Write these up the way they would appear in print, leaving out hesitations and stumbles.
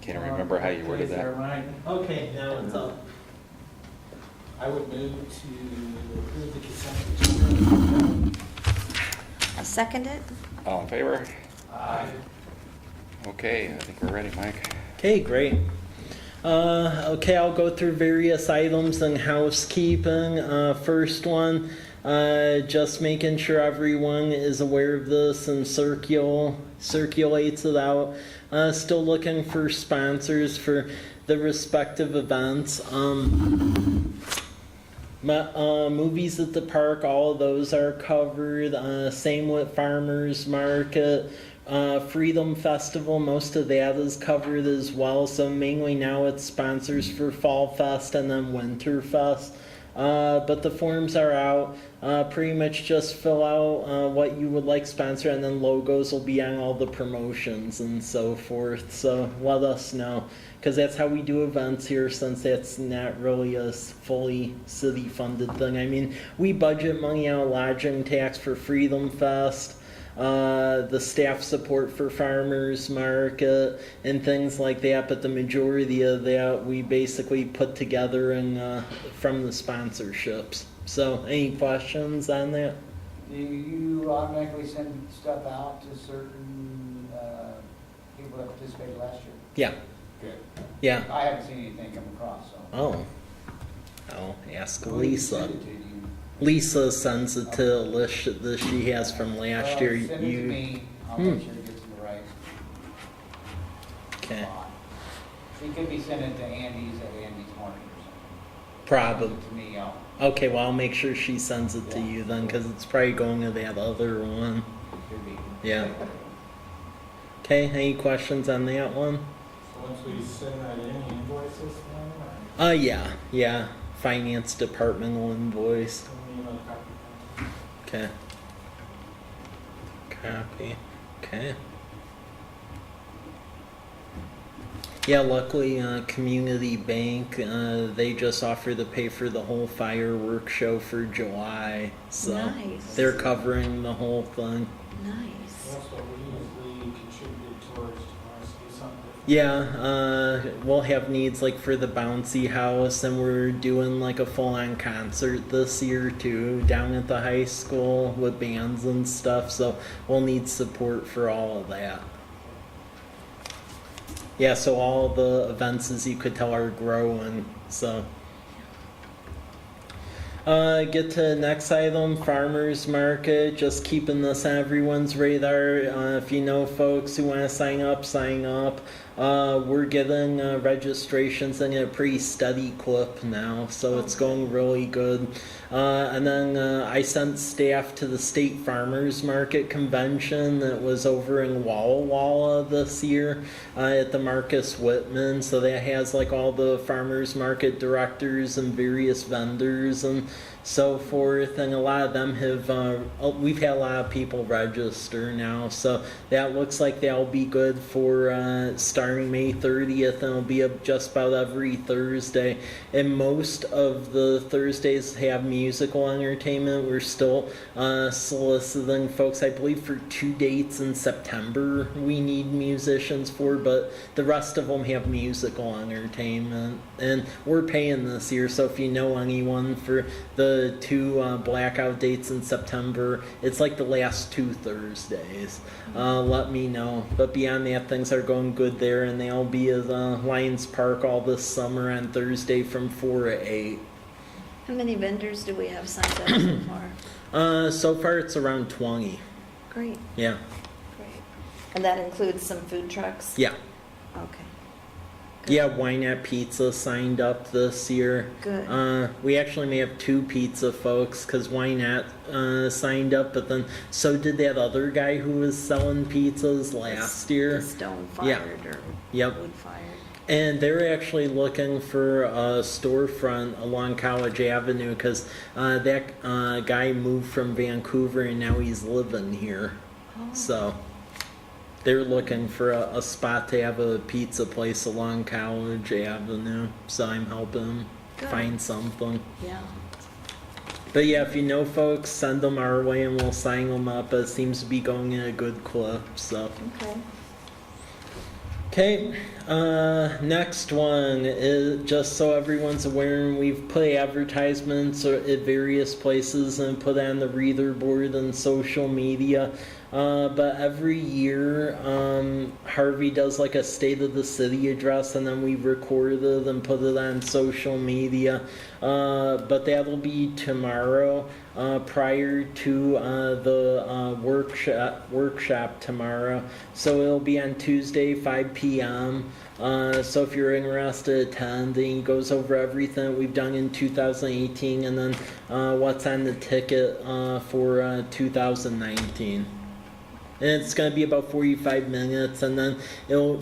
Can't remember how you worded that. Okay, now it's up. I would move to approve the consent agenda. I'll second it. All in favor? Aye. Okay, I think we're ready, Mike. Okay, great. Okay, I'll go through various items in housekeeping. First one, just making sure everyone is aware of this and circulates it out. Still looking for sponsors for the respective events. Movies at the park, all of those are covered. Same with Farmers Market. Freedom Festival, most of that is covered as well. So mainly now it's sponsors for Fall Fest and then Winter Fest. But the forms are out. Pretty much just fill out what you would like sponsor, and then logos will be on all the promotions and so forth. So let us know, because that's how we do events here, since that's not really a fully city funded thing. I mean, we budget money out of lodging tax for Freedom Fest, the staff support for Farmers Market and things like that, but the majority of that we basically put together from the sponsorships. So any questions on that? Do you automatically send stuff out to certain people that participated last year? Yeah. Good. Yeah. I haven't seen anything come across, so. Oh, I'll ask Who did you Lisa. send it to? Do you- Lisa sends it to a list that she has from last Well, year. Send it to me, I'll make sure it gets in the right Okay. spot. She could be sending it to Andy's at Andy's Morning or something. Probably. Send it to me, I'll, Okay, well, I'll make sure she sends it to you then, because it's probably going to that other one. could be. Yeah. Okay, any questions on that one? So once we send that in, invoices then, or Yeah. Finance departmental invoice. we need another copy? Okay. Copy. Okay. Yeah, luckily, Community Bank, they just offer to pay for the whole fireworks show for July. So Nice. they're covering the whole thing. Nice. That's what we usually contribute towards to do something different. Yeah, we'll have needs like for the bouncy house, and we're doing like a full-on concert this year too, down at the high school with bands and stuff, so we'll need support for all of that. Yeah, so all the events, as you could tell, are growing, so. Get to the next item, Farmers Market, just keeping this on everyone's radar. If you know folks who want to sign up, sign up. We're getting registrations in a pretty steady clip now, so it's going really good. And then I sent staff to the State Farmers Market Convention that was over in Walla Walla this year at the Marcus Whitman. So that has like all the farmers market directors and various vendors and so forth, and a lot of them have we've had a lot of people register now, so that looks like that'll be good for starting May 30th, and it'll be up just about every Thursday, and most of the Thursdays have musical entertainment. We're still soliciting folks, I believe for 2 dates in September we need musicians for, but the rest of them have musical entertainment, and we're paying this year, so if you know anyone for the 2 blackout dates in September, it's like the last 2 Thursdays. Let me know. But beyond that, things are going good there, and they'll be at Lions Park all this summer on Thursday from 4 to 8. How many vendors do we have signed up so far? So far it's around 20. Great, Yeah. great. And that includes some food trucks? Yeah. Okay. Yeah, Why Not Pizza signed up this year. Good. We actually may have 2 pizza folks, because Why Not signed up, but then so did that other guy who was selling pizzas last year. Stone Yeah. fired or Yep. wood fired. And they're actually looking for a storefront along College Avenue, because that guy moved from Vancouver and now he's living here. Oh. So they're looking for a spot to have a pizza place along College Avenue. So I'm helping them Good. find something. Yeah. But yeah, if you know folks, send them our way and we'll sign them up. It seems to be going in a good clip. So Okay. Okay, next one is just so everyone's aware, we've put advertisements at various places and put on the reader board and social media. But every year, Harvey does like a state of the city address, and then we record it and put it on social media. But that'll be tomorrow, prior to the workshop tomorrow. So it'll be on Tuesday, 5 p.m. So if you're interested, attend. And he goes over everything we've done in 2018, and then what's on the ticket for 2019. And it's going to be about 45 minutes, and then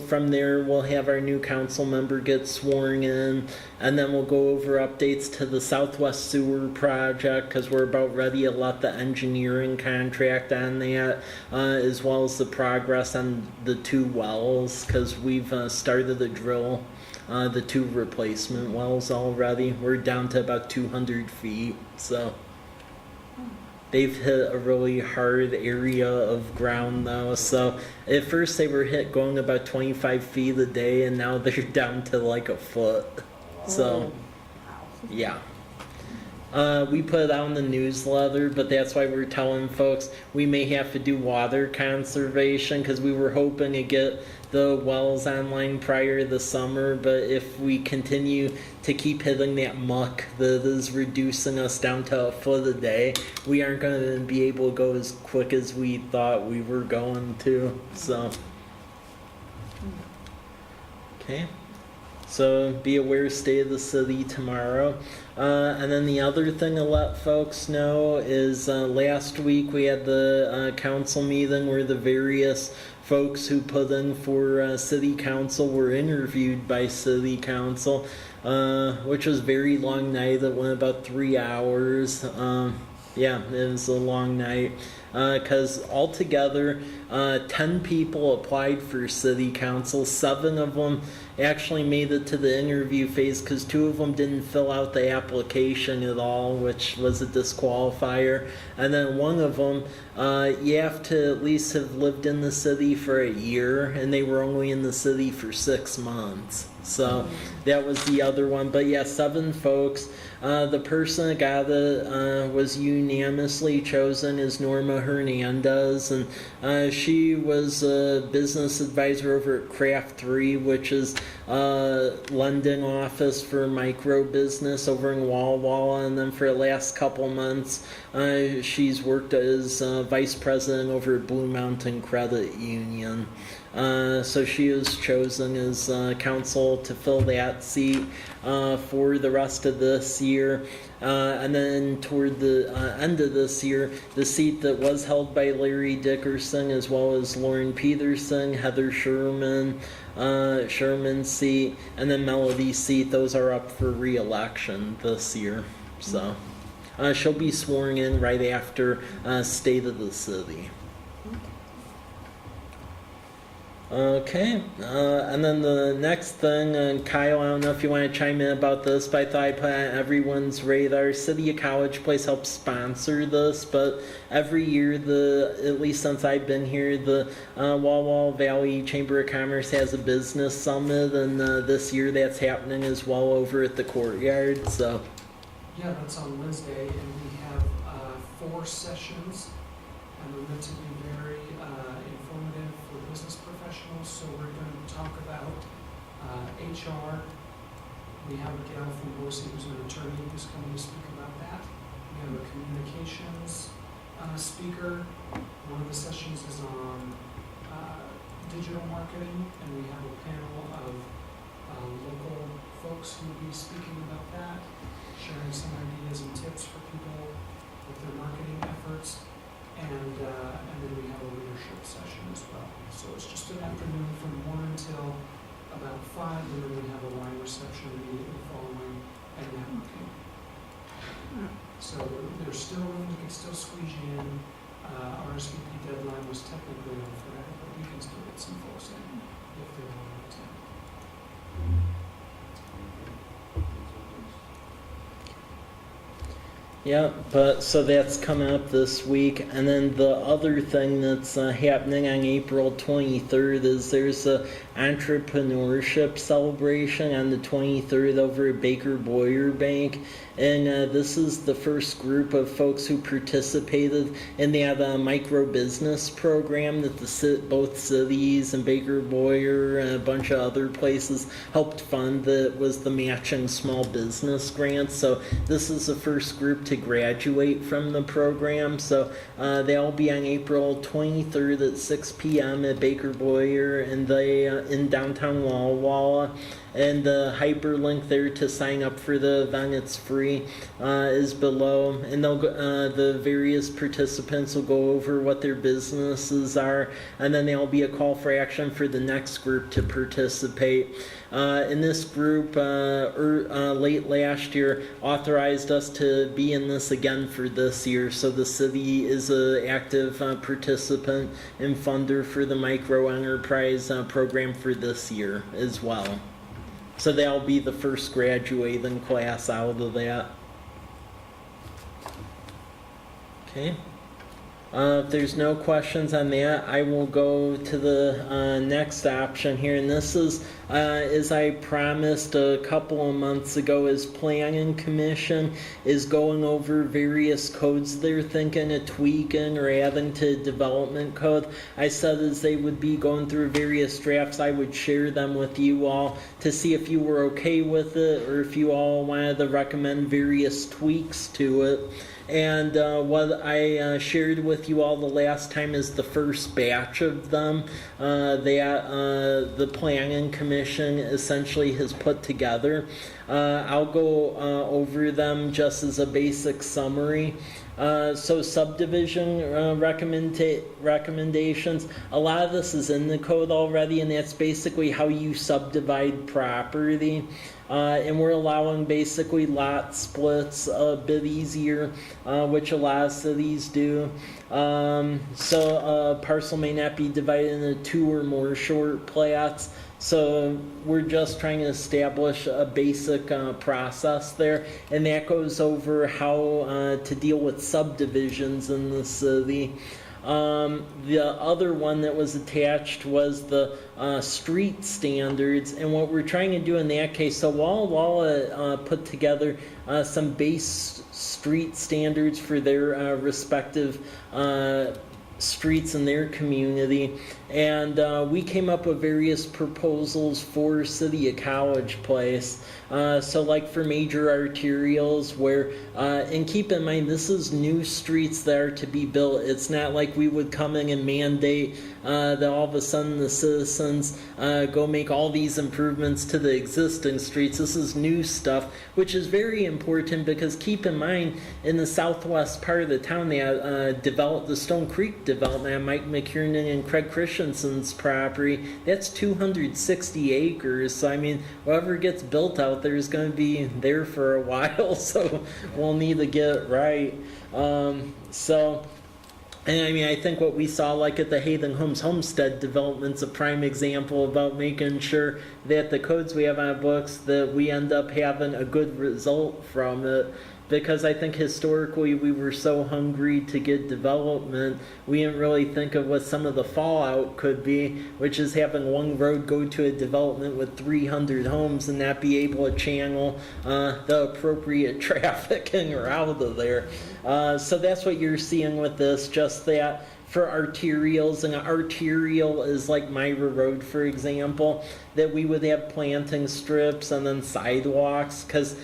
from there we'll have our new council member get sworn in, and then we'll go over updates to the Southwest Sewer Project, because we're about ready to let the engineering contract on that, as well as the progress on the 2 wells, because we've started to drill the 2 replacement wells already. We're down to about 200 feet, so... They've hit a really hard area of ground though. So at first they were hit going about 25 feet a day, and now they're down to like a foot. So, yeah. We put it out in the newsletter, but that's why we're telling folks we may have to do water conservation, because we were hoping to get the wells online prior to the summer, but if we continue to keep hitting that muck that is reducing us down to a foot a day, we aren't going to be able to go as quick as we thought we were going to. So, okay. So be aware, state of the city tomorrow. And then the other thing to let folks know is last week we had the council meeting where the various folks who put in for city council were interviewed by city council, which was a very long night. It went about 3 hours. Yeah, it was a long night. Because altogether, 10 people applied for city council. 7 of them actually made it to the interview phase, because 2 of them didn't fill out the application at all, which was a disqualifier. And then 1 of them, you have to at least have lived in the city for a year, and they were only in the city for 6 months. So that was the other one. But yeah, 7 folks. The person that got it was unanimously chosen as Norma Hernandez, and she was a business advisor over at Craft 3, which is a London office for micro business over in Walla Walla. And then for the last couple months, she's worked as vice president over at Blue Mountain Credit Union. So she was chosen as council to fill that seat for the rest of this year. And then toward the end of this year, the seat that was held by Larry Dickerson, as well as Lauren Peterson, Heather Sherman, Sherman's seat, and then Melody's seat, those are up for re-election this year. So she'll be sworn in right after State of the City. Okay, and then the next thing, and Kyle, I don't know if you want to chime in about this, but I thought I put on everyone's radar. City of College Place helps sponsor this, but every year, at least since I've been here, the Walla Valley Chamber of Commerce has a business summit, and this year that's happening as well over at the courtyard. So yeah, that's on Wednesday, and we have 4 sessions, and they're meant to be very informative for business professionals. So we're going to talk about HR. We have a gal from Boise who's an attorney who's coming to speak about that. We have a communications speaker. One of the sessions is on digital marketing, and we have a panel of local folks who will be speaking about that, sharing some ideas and tips for people with their marketing efforts. And then we have a leadership session as well. So it's just an afternoon from 1 until about 5, and then we have a wine reception immediately following and networking. So there's still room, we can still squeeze you in. RSVP deadline was technically on Friday, but we can still get some folks in if they want to attend. yeah, but so that's coming up this week. And then the other thing that's happening on April 23rd is there's a entrepreneurship celebration on the 23rd over at Baker Boyer Bank. And this is the first group of folks who participated in that micro business program that both cities and Baker Boyer and a bunch of other places helped fund. That was the matching small business grants. So this is the first group to graduate from the program. So they'll be on April 23rd at 6 p.m. at Baker Boyer and they in downtown Walla Walla. And the hyperlink there to sign up for the event, it's free, is below. And they'll the various participants will go over what their businesses are, and then there'll be a call for action for the next group to participate. In this group, late last year, authorized us to be in this again for this year. So the city is an active participant and funder for the micro enterprise program for this year as well. So they'll be the first graduating class out of that. Okay. If there's no questions on that, I will go to the next option here. And this is, as I promised a couple of months ago, is Planning Commission is going over various codes they're thinking of tweaking or adding to development code. I said as they would be going through various drafts, I would share them with you all to see if you were okay with it or if you all wanted to recommend various tweaks to it. And what I shared with you all the last time is the first batch of them that the Planning Commission essentially has put together. I'll go over them just as a basic summary. So subdivision recommendations, a lot of this is in the code already, and that's basically how you subdivide property. And we're allowing basically lot splits a bit easier, which a lot of cities do. So a parcel may not be divided into 2 or more short plats. So we're just trying to establish a basic process there, and that goes over how to deal with subdivisions in the city. The other one that was attached was the street standards, and what we're trying to do in that case, so Walla Walla put together some base street standards for their respective streets in their community, and we came up with various proposals for City of College Place. So like for major arterials where, and keep in mind this is new streets that are to be built. It's not like we would come in and mandate that all of a sudden the citizens go make all these improvements to the existing streets. This is new stuff, which is very important because keep in mind in the southwest part of the town they developed the Stone Creek development on Mike McKiernan and Craig Christensen's property. That's 260 acres. So I mean, whatever gets built out there is going to be there for a while. So we'll need to get it right. And I mean, I think what we saw like at the Hayden Homes Homestead development's a prime example about making sure that the codes we have on books, that we end up having a good result from it. Because I think historically we were so hungry to get development, we didn't really think of what some of the fallout could be, which is having one road go to a development with 300 homes and not be able to channel the appropriate traffic in or out of there. So that's what you're seeing with this, just that for arterials, and an arterial is like Myra Road, for example, that we would have planting strips and then sidewalks, because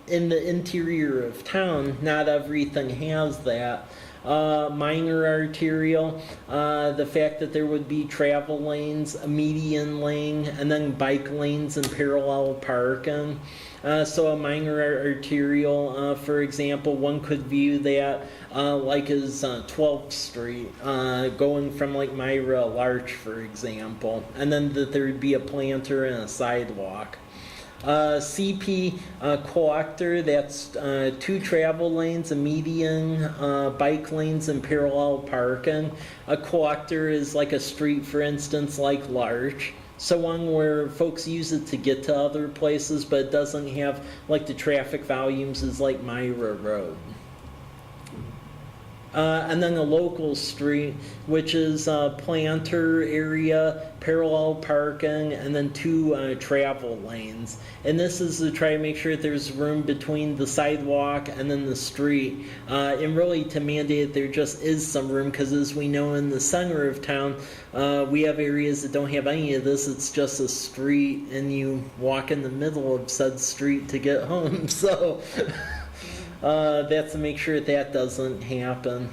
in the interior of town, not everything has that. Minor arterial, the fact that there would be travel lanes, a median lane, and then bike lanes and parallel parking. So a minor arterial, for example, one could view that like as 12th Street, going from like Myra Larch, for example, and then that there would be a planter and a sidewalk. CP collector, that's 2 travel lanes, a median, bike lanes, and parallel parking. A collector is like a street, for instance, like Larch. So one where folks use it to get to other places, but it doesn't have like the traffic volumes as like Myra Road. And then a local street, which is a planter area, parallel parking, and then 2 travel lanes. And this is to try to make sure that there's room between the sidewalk and then the street. And really to mandate there just is some room, because as we know in the center of town, we have areas that don't have any of this. It's just a street and you walk in the middle of said street to get home. So that's to make sure that doesn't happen.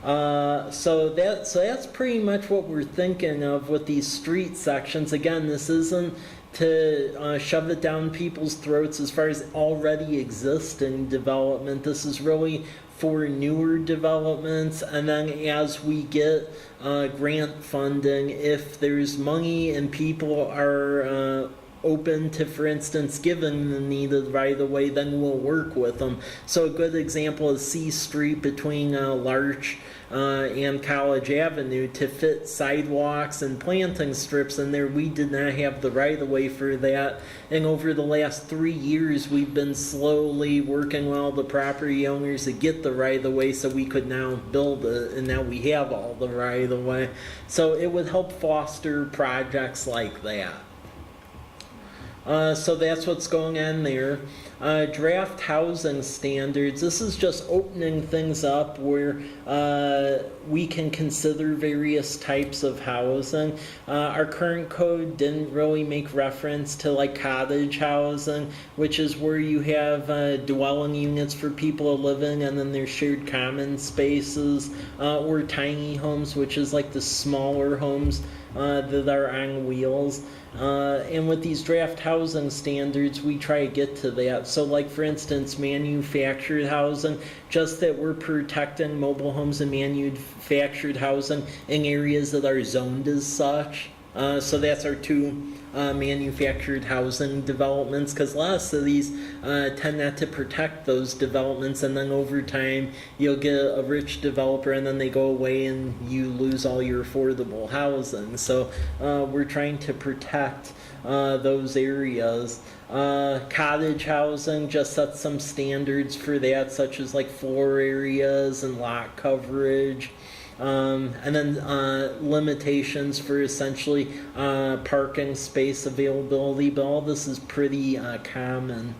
So that's pretty much what we're thinking of with these street sections. Again, this isn't to shove it down people's throats as far as already existing development. This is really for newer developments, and then as we get grant funding, if there's money and people are open to, for instance, giving the needed right-of-way, then we'll work with them. So a good example is C Street between Larch and College Avenue to fit sidewalks and planting strips in there. We did not have the right-of-way for that, and over the last 3 years we've been slowly working with all the property owners to get the right-of-way so we could now build it, and now we have all the right-of-way. So it would help foster projects like that. So that's what's going on there. Draft housing standards. This is just opening things up where we can consider various types of housing. Our current code didn't really make reference to like cottage housing, which is where you have dwelling units for people to live in, and then there's shared common spaces, or tiny homes, which is like the smaller homes that are on wheels. And with these draft housing standards, we try to get to that. So like, for instance, manufactured housing, just that we're protecting mobile homes and manufactured housing in areas that are zoned as such. So that's our 2 manufactured housing developments, because a lot of cities tend not to protect those developments, and then over time you'll get a rich developer and then they go away and you lose all your affordable housing. So we're trying to protect those areas. Cottage housing just sets some standards for that, such as like floor areas and lot coverage. And then limitations for essentially parking space availability, but all this is pretty common.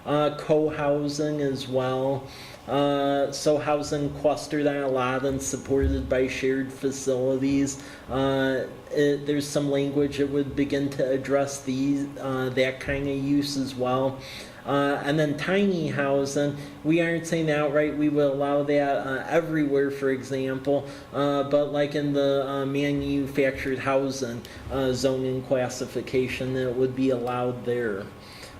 Co-housing as well. So housing clustered on a lot and supported by shared facilities. There's some language that would begin to address that kind of use as well. And then tiny housing, we aren't saying outright we will allow that everywhere, for example, but like in the manufactured housing zoning classification, it would be allowed there.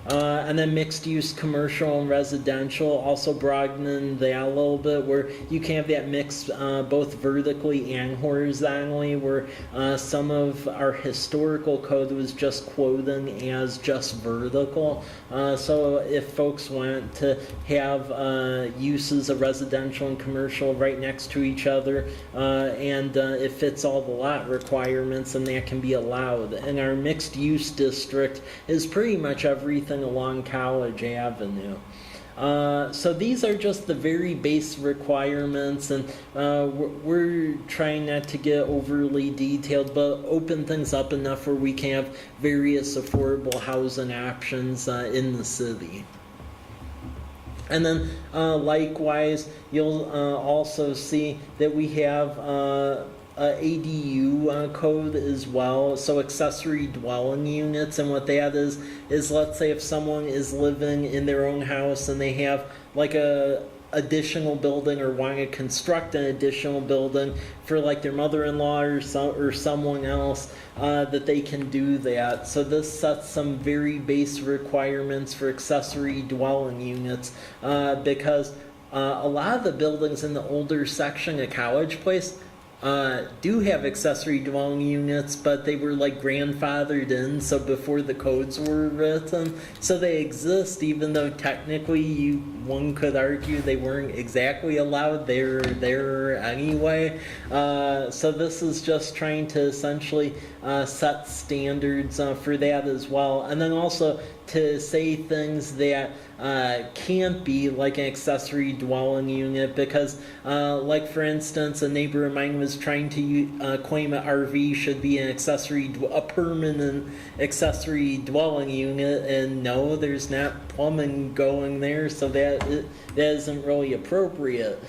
And then mixed use commercial and residential, also broadening that a little bit, where you can have that mix both vertically and horizontally, where some of our historical code was just quoting as just vertical. So if folks want to have uses of residential and commercial right next to each other, and it fits all the lot requirements, and that can be allowed. And our mixed use district is pretty much everything along College Avenue. So these are just the very base requirements, and we're trying not to get overly detailed, but open things up enough where we can have various affordable housing options in the city. And then likewise, you'll also see that we have ADU code as well, so accessory dwelling units. And what that is let's say if someone is living in their own house and they have like a additional building, or want to construct an additional building for like their mother-in-law or someone else, that they can do that. So this sets some very base requirements for accessory dwelling units, because a lot of the buildings in the older section of College Place do have accessory dwelling units, but they were like grandfathered in, so before the codes were written. So they exist, even though technically one could argue they weren't exactly allowed. They're there anyway. So this is just trying to essentially set standards for that as well. And then also to say things that can't be like an accessory dwelling unit, because like for instance, a neighbor of mine was trying to claim an RV should be an a permanent accessory dwelling unit, and no, there's not plumbing going there, so that isn't really appropriate.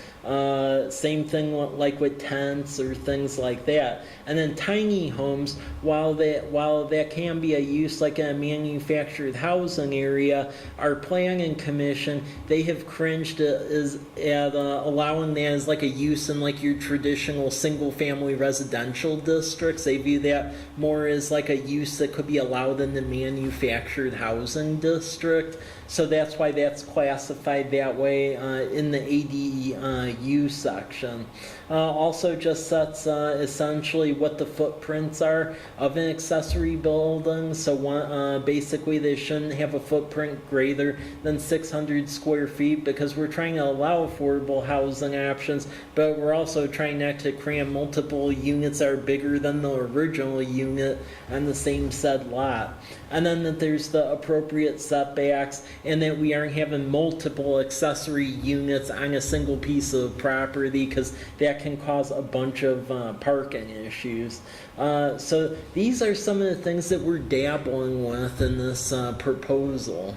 Same thing like with tents or things like that. And then tiny homes, while that can be a use like a manufactured housing area, our planning commission, they have cringed at allowing that as like a use in like your traditional single family residential districts. They view that more as like a use that could be allowed in the manufactured housing district. So that's why that's classified that way in the ADU section. Also just sets essentially what the footprints are of an accessory building. So basically they shouldn't have a footprint greater than 600 square feet, because we're trying to allow affordable housing options, but we're also trying not to cram multiple units that are bigger than the original unit on the same said lot. And then that there's the appropriate setbacks, and that we aren't having multiple accessory units on a single piece of property, because that can cause a bunch of parking issues. So these are some of the things that we're dabbling with in this proposal.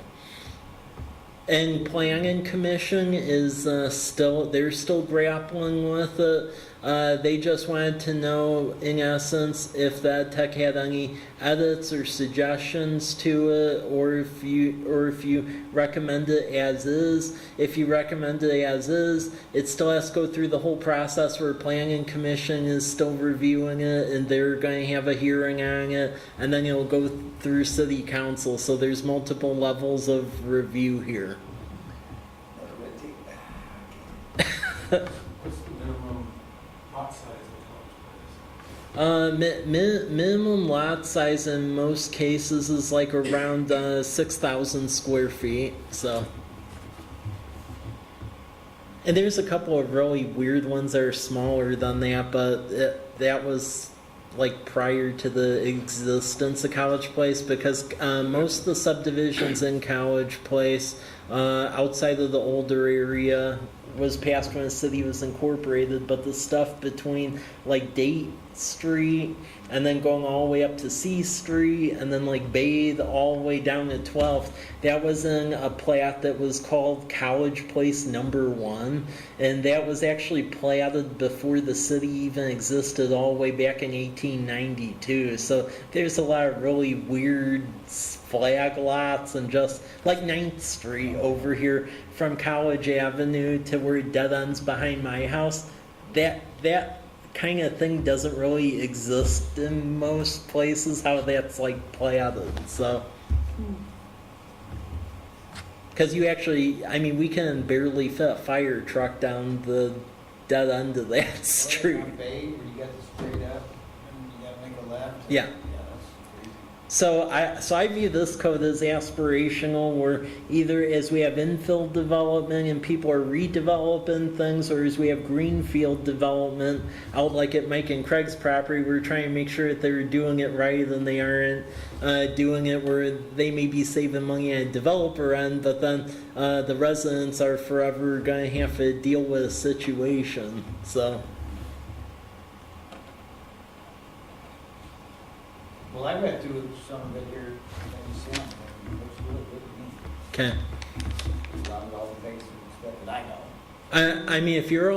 And planning commission is they're still grappling with it. They just wanted to know, in essence, if that tech had any edits or suggestions to it, or if you recommend it as is. If you recommend it as is, it still has to go through the whole process where planning commission is still reviewing it, and they're going to have a hearing on it, and then it'll go through city council. So there's multiple levels of review here. What's the minimum lot size of a college place? Minimum lot size in most cases is like around 6,000 square feet. So, and there's a couple of really weird ones that are smaller than that, but that was like prior to the existence of College Place, because most of the subdivisions in College Place outside of the older area was passed when the city was incorporated, but the stuff between like Date Street and then going all the way up to C Street and then like Bathe all the way down to 12th, that was in a plat that was called College Place Number 1, and that was actually platted before the city even existed, all the way back in 1892. So there's a lot of really weird flag lots, and just like 9th Street over here from College Avenue to where it dead ends behind my house, that kind of thing doesn't really exist in most places, how that's like platted. So because you actually, I mean, we can barely fit a fire truck down the dead end of that street. On Bay, where you got the straight up and you gotta make a left. Yeah. Yeah, that's crazy. So I view this code as aspirational, where either as we have infill development and people are redeveloping things, or as we have greenfield development out like at Mike and Craig's property, we're trying to make sure that they're doing it right and they aren't doing it where they may be saving money at a developer end, but then the residents are forever going to have to deal with a situation. So. Well, I read through some of it here, and you sent, and it looks really good to me. Okay. Around all the basic stuff that I know. I mean, if you're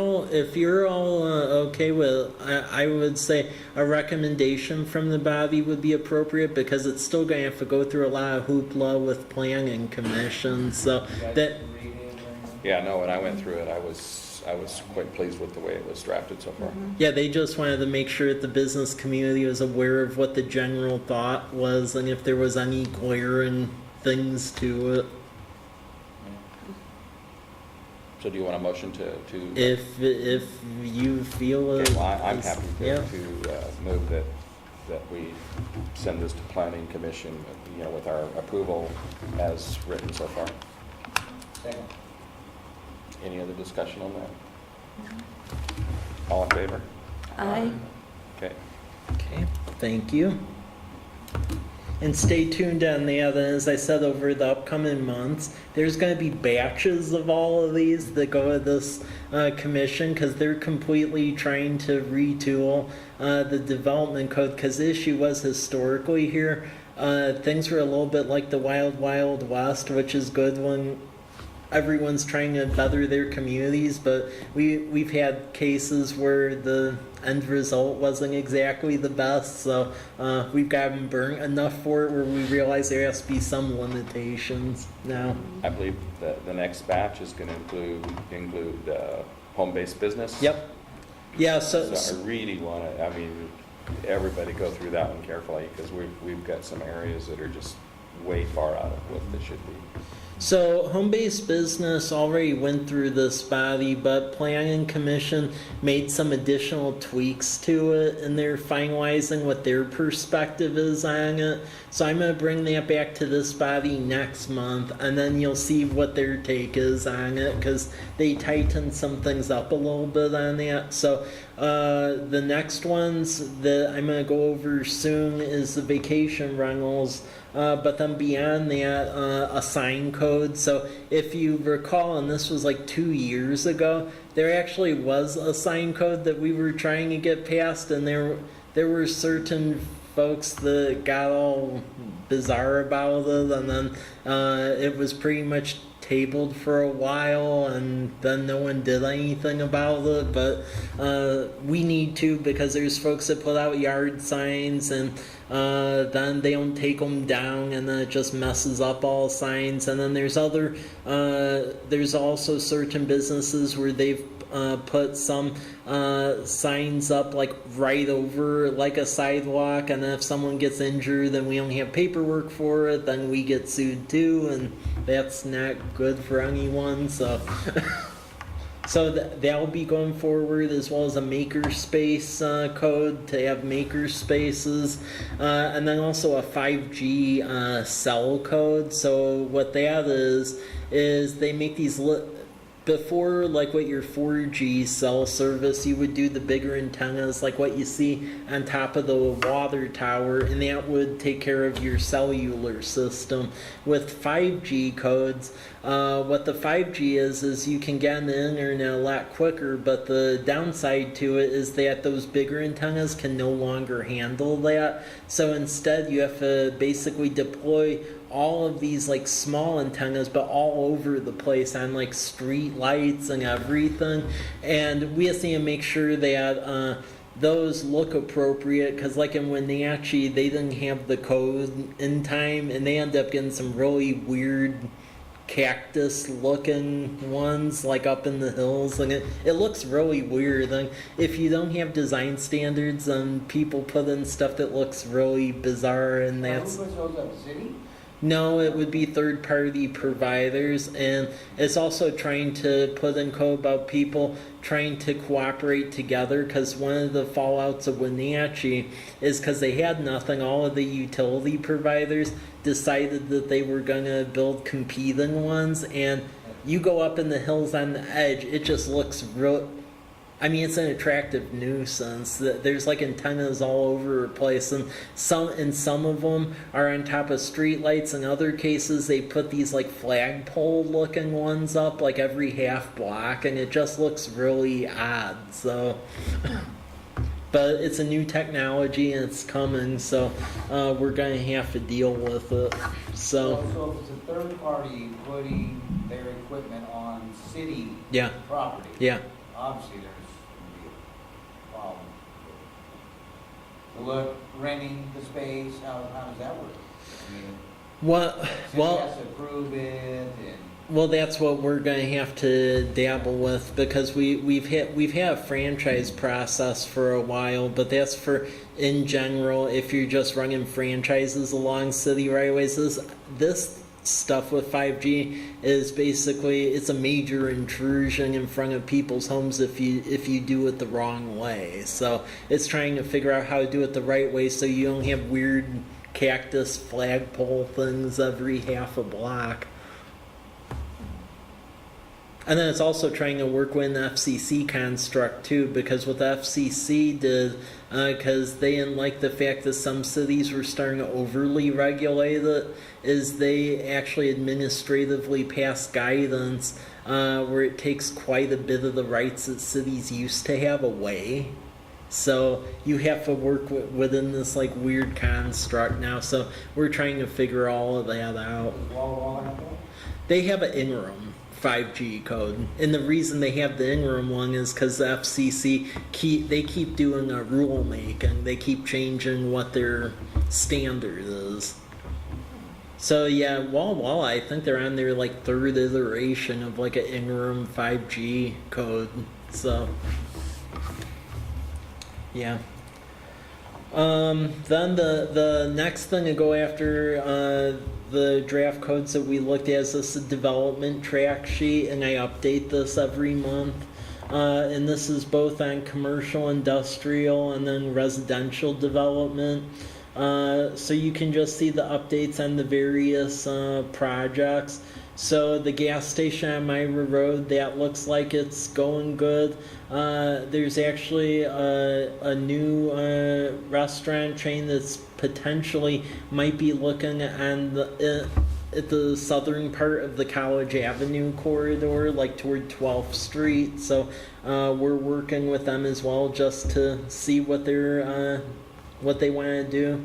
all okay with it, I would say a recommendation from the body would be appropriate, because it's still going to have to go through a lot of hoopla with planning commission. So You guys that, can read it or anything? Yeah, no, when I went through it, I was quite pleased with the way it was drafted so far. yeah, they just wanted to make sure that the business community was aware of what the general thought was, and if there was any glaring things to it. So do you want a motion to? If you feel Okay, well, I'm happy yeah. to move that we send this to Planning Commission, with our approval as written so far. Second. Any other discussion on that? All in favor? Aye. Okay. Okay, thank you. And stay tuned on that. And as I said, over the upcoming months, there's going to be batches of all of these that go to this commission because they're completely trying to retool the development code. Because the issue was historically here, things were a little bit like the Wild Wild West, which is good when everyone's trying to better their communities, but we've had cases where the end result wasn't exactly the best, so we've gotten burnt enough for it where we realize there has to be some limitations now. I believe that the next batch is going to include home-based business. Yep. Yeah, So I really want to, everybody go through that one carefully because we've got some areas that are just way far out of what they should be. So home-based business already went through this body, but Planning Commission made some additional tweaks to it, and they're finalizing what their perspective is on it. So I'm going to bring that back to this body next month, and then you'll see what their take is on it, because they tightened some things up a little bit on that. So the next ones that I'm going to go over soon is the vacation rentals. But then beyond that, a sign code. So if you recall, and this was like 2 years ago, there actually was a sign code that we were trying to get passed, and there were certain folks that got all bizarre about it, and then it was pretty much tabled for a while, and then no one did anything about it. But we need to, because there's folks that put out yard signs and then they don't take them down, and then it just messes up all signs. And then there's also certain businesses where they've put some signs up like right over like a sidewalk, and then if someone gets injured then we don't have paperwork for it, then we get sued too, and that's not good for anyone. So so that'll be going forward, as well as a makerspace code to have maker spaces, and then also a 5G cell code. So what that is they make these before, like what your 4G cell service, you would do the bigger antennas like what you see on top of the water tower, and that would take care of your cellular system. With 5G codes, what the 5G is you can get on the internet a lot quicker, but the downside to it is that those bigger antennas can no longer handle that. So instead you have to basically deploy all of these like small antennas, but all over the place on like street lights and everything. And we have to make sure that those look appropriate, because like in Wenatchee, they didn't have the code in time, and they end up getting some really weird cactus looking ones like up in the hills, and it looks really weird. And if you don't have design standards, people put in stuff that looks really bizarre, and that's... Who puts those up, city? No, it would be third-party providers, and it's also trying to put in code about people trying to cooperate together, because one of the fallouts of Wenatchee is because they had nothing, all of the utility providers decided that they were going to build competing ones, and you go up in the hills on the edge, it just looks real... it's an attractive nuisance. There's like antennas all over the place, and some of them are on top of streetlights. In other cases, they put these like flagpole-looking ones up like every half block, and it just looks really odd. So, but it's a new technology and it's coming, so we're gonna have to deal with it. So if it's a third party putting their equipment on city yeah, property, yeah. obviously there's going to be a problem. Look, renting the space, how does that work? City has to approve it, and... Well, that's what we're going to have to dabble with, because we've had a franchise process for a while, but that's for, in general, if you're just running franchises along city right-of-ways. This stuff with 5G is basically it's a major intrusion in front of people's homes if you do it the wrong way. So it's trying to figure out how to do it the right way so you don't have weird cactus flagpole things every half a block. And then it's also trying to work with an FCC construct too, because what the FCC did, because they didn't like the fact that some cities were starting to overly regulate it, is they actually administratively passed guidance where it takes quite a bit of the rights that cities used to have away. So you have to work within this like weird construct now. So we're trying to figure all of that out. They have an interim 5G code, and the reason they have the interim one is because the FCC keep doing a rule making. They keep changing what their standard is. So yeah, Walla, I think they're on their like third iteration of like an interim 5G code. So yeah. Then the next thing to go after the draft codes that we looked at is this development track sheet, and I update this every month. And this is both on commercial, industrial, and then residential development. So you can just see the updates on the various projects. So the gas station on Myra Road, that looks like it's going good. There's actually a new restaurant chain that's potentially might be looking on at the southern part of the College Avenue corridor, like toward 12th Street. So we're working with them as well just to see what they want to do.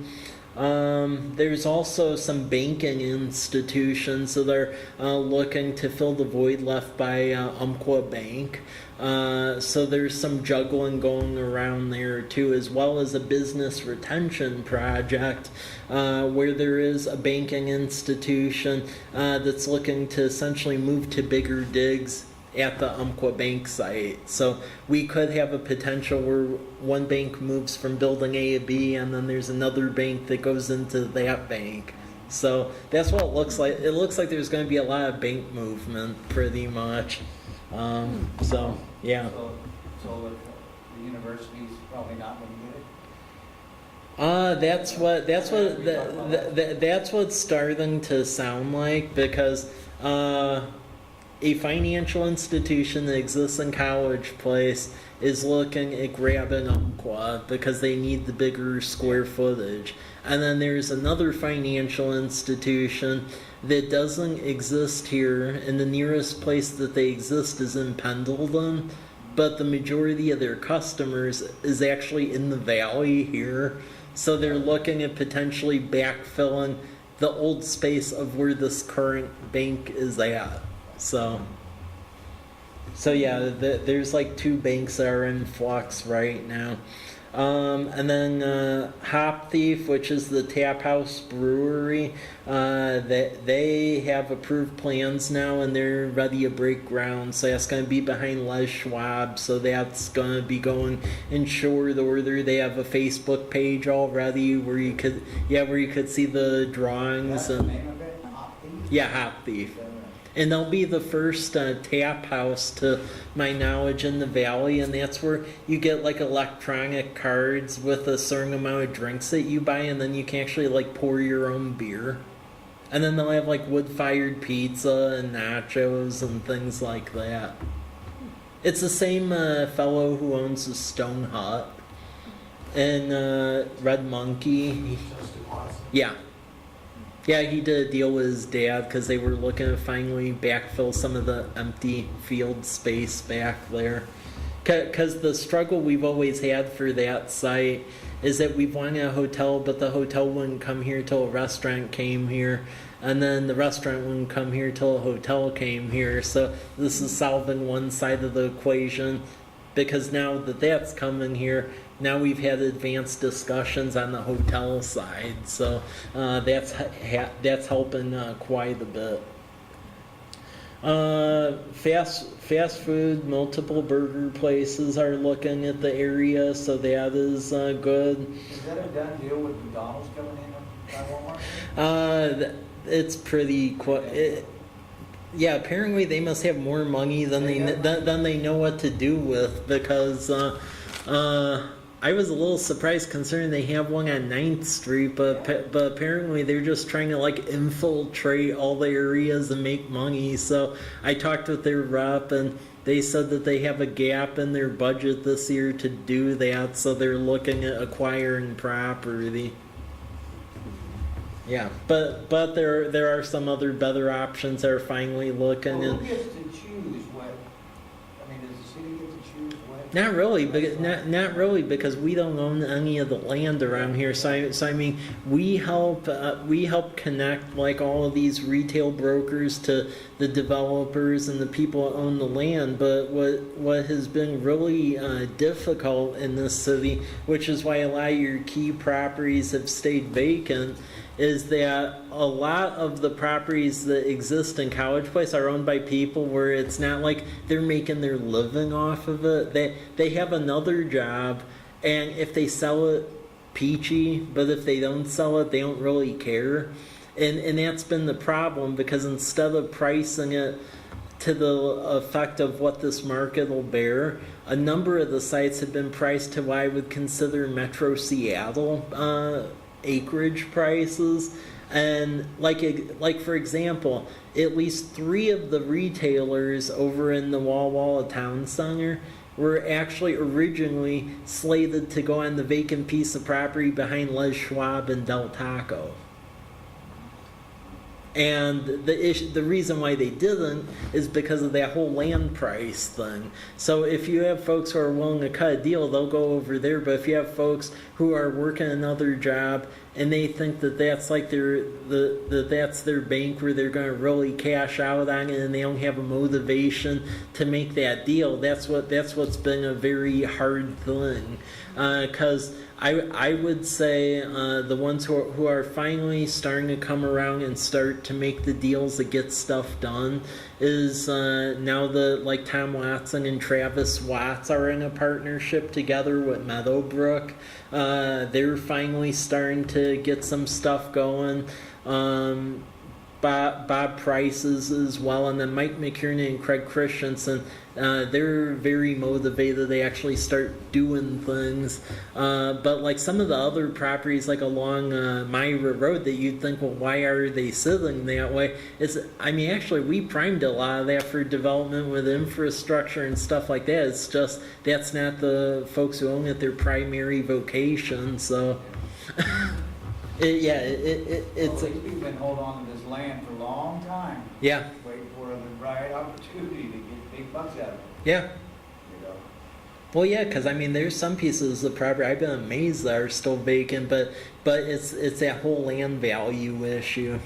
There's also some banking institutions that are looking to fill the void left by Umpqua Bank. So there's some juggling going around there too, as well as a business retention project where there is a banking institution that's looking to essentially move to bigger digs at the Umpqua Bank site. So we could have a potential where one bank moves from building A to B, and then there's another bank that goes into that bank. So that's what it looks like. It looks like there's going to be a lot of bank movement pretty much. So yeah. So the university's probably not going to get it? That's what's starting to sound like, because a financial institution that exists in College Place is looking at grabbing Umpqua because they need the bigger square footage. And then there's another financial institution that doesn't exist here, and the nearest place that they exist is in Pendleton, but the majority of their customers is actually in the valley here. So they're looking at potentially backfilling the old space of where this current bank is at. So yeah, there's like two banks that are in flux right now. And then Hop Thief, which is the Tap House Brewery, they have approved plans now and they're ready to break ground. So that's going to be behind Les Schwab. So that's going to be going in short order. They have a Facebook page already where you could see the drawings. That's the And name of it? Hop Thief? yeah, Hop Thief. And they'll be the first tap house, to my knowledge, in the valley, and that's where you get like electronic cards with a certain amount of drinks that you buy, and then you can actually like pour your own beer. And then they'll have like wood-fired pizza and nachos and things like that. It's the same fellow who owns the Stone Hut and Red Monkey. Yeah. Yeah, he did a deal with his dad because they were looking to finally backfill some of the empty field space back there. Because the struggle we've always had for that site is that we've wanted a hotel, but the hotel wouldn't come here till a restaurant came here. And then the restaurant wouldn't come here till a hotel came here. So this is solving one side of the equation. Because now that that's coming here, now we've had advanced discussions on the hotel side, so that's helping quite a bit. Fast food, multiple burger places are looking at the area, so that is good. Is that a done deal with McDonald's coming in by Walmart? it's pretty yeah, apparently they must have more money than they know what to do with, because I was a little surprised considering they have one on 9th Street, but apparently they're just trying to like infiltrate all the areas and make money. So I talked with their rep, and they said that they have a gap in their budget this year to do that, so they're looking at acquiring property. Yeah, but there are some other better options that are finally looking. Well, And who gets to choose what, I mean, does the city get to choose what? not really, but not really, because we don't own any of the land around here. So I mean, we help connect like all of these retail brokers to the developers and the people who own the land. But what has been really difficult in this city, which is why a lot of your key properties have stayed vacant, is that a lot of the properties that exist in College Place are owned by people where it's not like they're making their living off of it. They have another job, and if they sell it, peachy, but if they don't sell it, they don't really care. And that's been the problem, because instead of pricing it to the effect of what this market will bear, a number of the sites have been priced to what I would consider Metro Seattle acreage prices. And like for example, at least 3 of the retailers over in the Walla Walla Town Center were actually originally slated to go on the vacant piece of property behind Les Schwab and Del Taco. And the reason why they didn't is because of that whole land price thing. So if you have folks who are willing to cut a deal, they'll go over there. But if you have folks who are working another job and they think that that's like that's their bank where they're going to really cash out on it, and they don't have a motivation to make that deal, that's what's been a very hard thing. Because I would say the ones who are finally starting to come around and start to make the deals that get stuff done is now that like Tom Watson and Travis Watts are in a partnership together with Meadowbrook. They're finally starting to get some stuff going. Bob Price's as well, and then Mike McKiernan and Craig Christensen. They're very motivated. They actually start doing things. But like some of the other properties, like along Myra Road, that you'd think, well, why are they sitting that way? Actually, we primed a lot of that for development with infrastructure and stuff like that. It's just that's not the folks who own it, their primary vocation. So. It's We've been holding on to this land for a long time. Yeah. Waiting for the right opportunity to get big bucks out of it. Yeah. You know? Well, yeah, because I mean, there's some pieces of property I've been amazed that are still vacant, but it's that whole land value issue,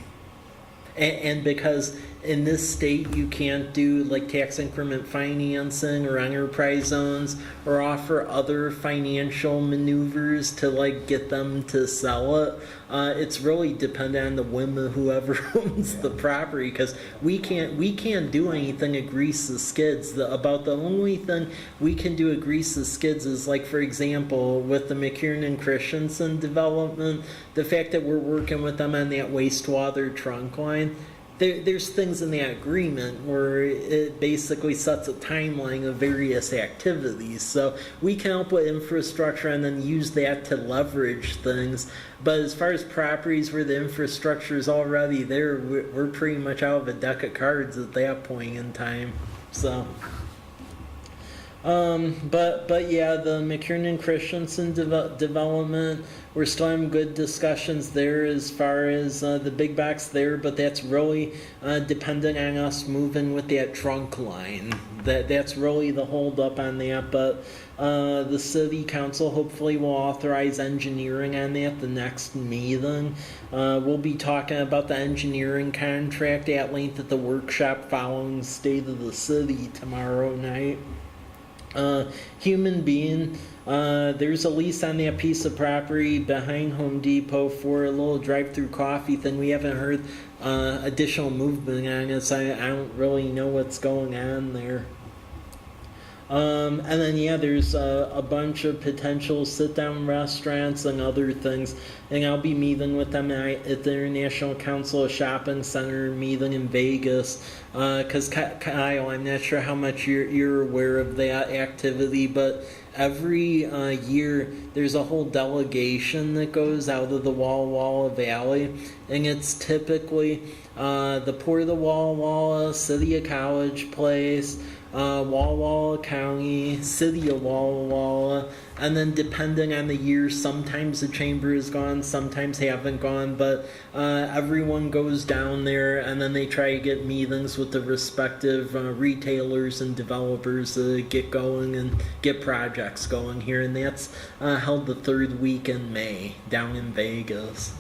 and because in this state you can't do like tax increment financing or enterprise zones or offer other financial maneuvers to like get them to sell it. It's really dependent on the whim of whoever owns the property, because we can't do anything to grease the skids. About the only thing we can do to grease the skids is like, for example, with the McKiernan Christensen development, the fact that we're working with them on that wastewater trunk line. There's things in that agreement where it basically sets a timeline of various activities. So we can help with infrastructure and then use that to leverage things. But as far as properties where the infrastructure is already there, we're pretty much out of a deck of cards at that point in time. So. But yeah, the McKiernan Christensen development, we're still having good discussions there as far as the big box there, but that's really dependent on us moving with that trunk line. That's really the hold up on that. But the city council hopefully will authorize engineering on that the next meeting. We'll be talking about the engineering contract at length at the workshop following State of the City tomorrow night. Human being, there's a lease on that piece of property behind Home Depot for a little drive-through coffee thing. We haven't heard additional movement on it, so I don't really know what's going on there. And then, yeah, there's a bunch of potential sit-down restaurants and other things. And I'll be meeting with them at the International Council of Shopping Center meeting in Vegas. Because Kyle, I'm not sure how much you're aware of that activity, but every year there's a whole delegation that goes out of the Walla Walla Valley, and it's typically the Port of the Walla Walla, City of College Place, Walla Walla County, City of Walla Walla, and then depending on the year, sometimes the chamber is gone, sometimes haven't gone, but everyone goes down there, and then they try to get meetings with the respective retailers and developers to get going and get projects going here, and that's held the third week in May down in Vegas.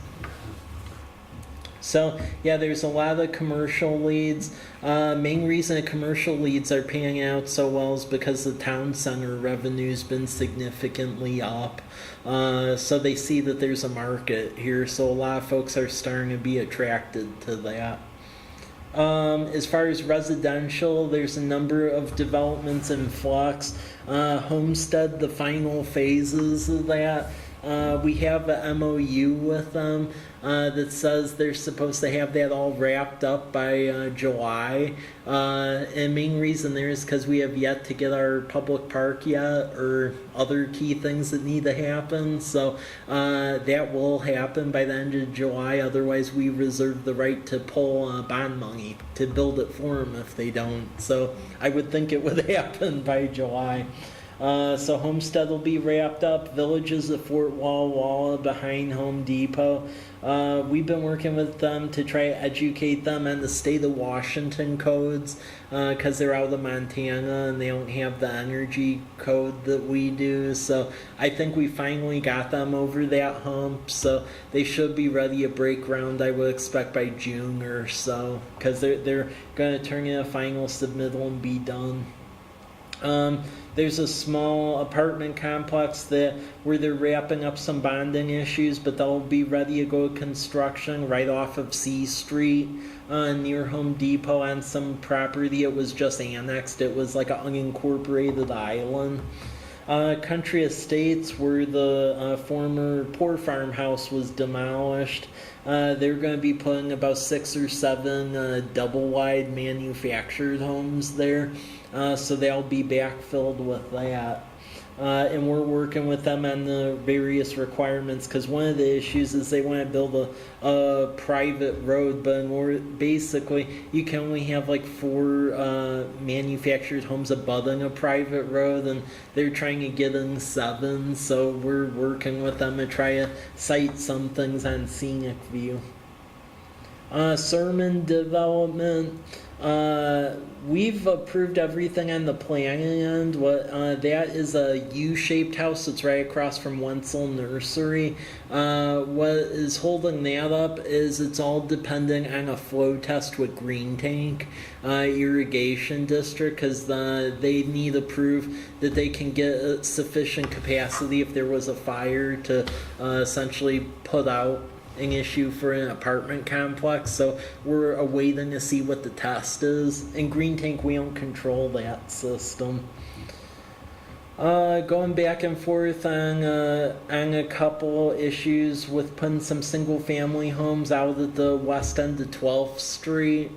So, yeah, there's a lot of commercial leads. Main reason the commercial leads are panning out so well is because the town center revenue's been significantly up. So they see that there's a market here, so a lot of folks are starting to be attracted to that. As far as residential, there's a number of developments in flux. Homestead, the final phases of that. We have a MOU with them that says they're supposed to have that all wrapped up by July. And main reason there is because we have yet to get our public park yet or other key things that need to happen. So that will happen by the end of July. Otherwise, we reserve the right to pull bond money to build it for them if they don't. So I would think it would happen by July. So Homestead will be wrapped up. Villages of Fort Walla Walla behind Home Depot. We've been working with them to try to educate them on the state of Washington codes because they're out of Montana and they don't have the energy code that we do. So I think we finally got them over that hump. So they should be ready to break ground, I would expect, by June or so because they're going to turn in a final submittal and be done. There's a small apartment complex where they're wrapping up some bonding issues, but they'll be ready to go to construction right off of C Street near Home Depot on some property. It was just annexed. It was like an unincorporated island. Country Estates, where the former poor farmhouse was demolished, they're going to be putting about 6 or 7 double-wide manufactured homes there. So they'll be backfilled with that. And we're working with them on the various requirements because one of the issues is they want to build a private road, but basically you can only have like 4 manufactured homes abutting a private road, and they're trying to get in 7, so we're working with them to try to cite some things on scenic view. Sermon development. We've approved everything on the planning end. That is a U-shaped house that's right across from Wenzel Nursery. What is holding that up is it's all dependent on a flow test with Green Tank Irrigation District because they need to prove that they can get sufficient capacity if there was a fire to essentially put out an issue for an apartment complex, so we're awaiting to see what the test is. In Green Tank, we don't control that system. Going back and forth on a couple issues with putting some single-family homes out at the west end of 12th Street.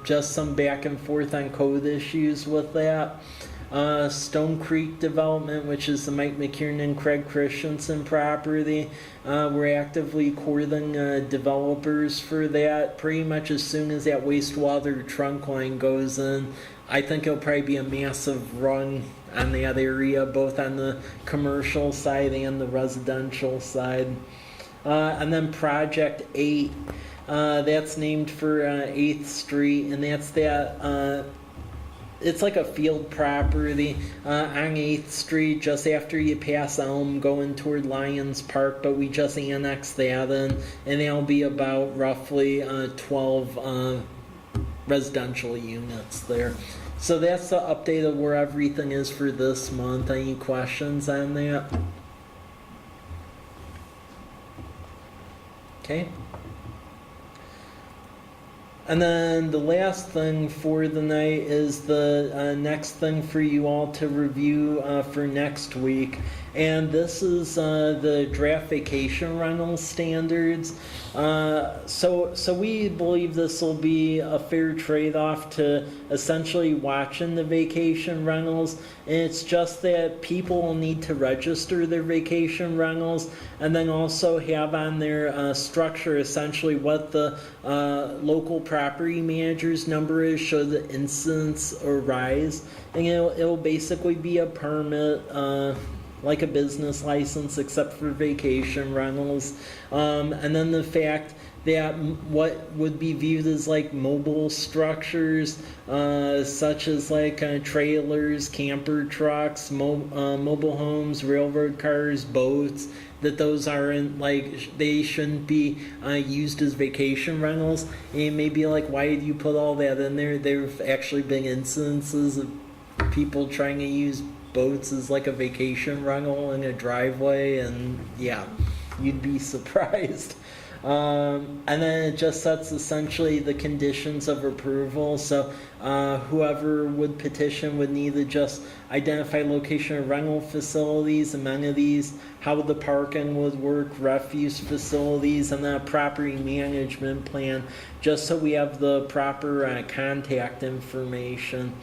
Just some back and forth on code issues with that. Stone Creek development, which is the Mike McKiernan and Craig Christensen property. We're actively courting developers for that. Pretty much as soon as that wastewater trunk line goes in, I think it'll probably be a massive run on that area, both on the commercial side and the residential side. And then Project 8, that's named for 8th Street, and that's that... It's like a field property on 8th Street, just after you pass Elm, going toward Lions Park, but we just annexed that in, and that'll be about roughly 12 residential units there. So that's the update of where everything is for this month. Any questions on that? Okay. And then the last thing for the night is the next thing for you all to review for next week. And this is the draft vacation rental standards. So we believe this will be a fair trade-off to essentially watching the vacation rentals. And it's just that people will need to register their vacation rentals and then also have on their structure essentially what the local property manager's number is should the incidents arise. And it'll basically be a permit, like a business license except for vacation rentals. And then the fact that what would be viewed as like mobile structures, such as like trailers, camper trucks, mobile homes, railroad cars, boats, that those aren't like, they shouldn't be used as vacation rentals. And maybe like, why did you put all that in there? There have actually been incidences of people trying to use boats as like a vacation rental in a driveway, and yeah, you'd be surprised. And then it just sets essentially the conditions of approval. So whoever would petition would need to just identify location of rental facilities, amenities, how the parking would work, refuse facilities, and then a property management plan, just so we have the proper contact information.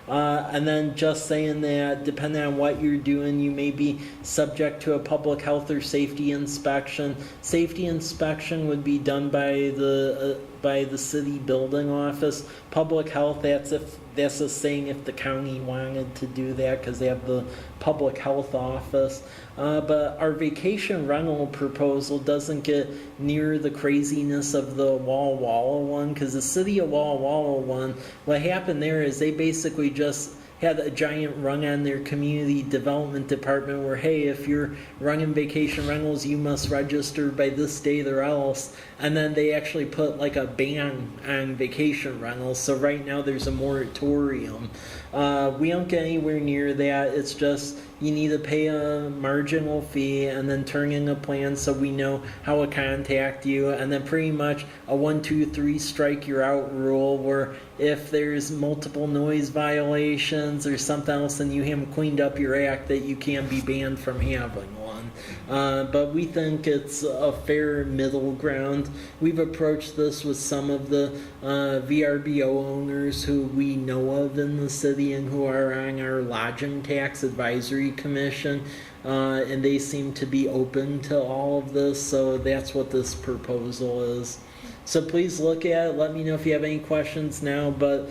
And then just saying that depending on what you're doing, you may be subject to a public health or safety inspection. Safety inspection would be done by the city building office. Public health, that's a saying if the county wanted to do that because they have the public health office. But our vacation rental proposal doesn't get near the craziness of the Walla Walla one, because the city of Walla Walla one, what happened there is they basically just had a giant rung on their community development department where, hey, if you're running vacation rentals, you must register by this date or else. And then they actually put like a ban on vacation rentals. So right now there's a moratorium. We don't get anywhere near that. It's just you need to pay a marginal fee and then turn in a plan so we know how to contact you. And then pretty much a 1, 2, 3 strike you're out rule, where if there's multiple noise violations or something else and you haven't cleaned up your act, that you can be banned from having one. But we think it's a fair middle ground. We've approached this with some of the VRBO owners who we know of in the city and who are on our lodging tax advisory commission, and they seem to be open to all of this, so that's what this proposal is. So please look at it. Let me know if you have any questions now, but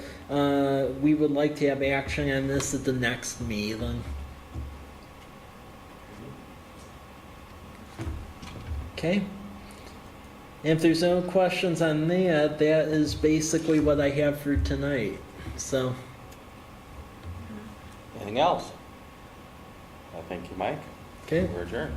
we would like to have action on this at the next meeting. Okay. And if there's no questions on that, that is basically what I have for tonight. So. Anything else? Thank you, Mike. Okay. We're adjourned.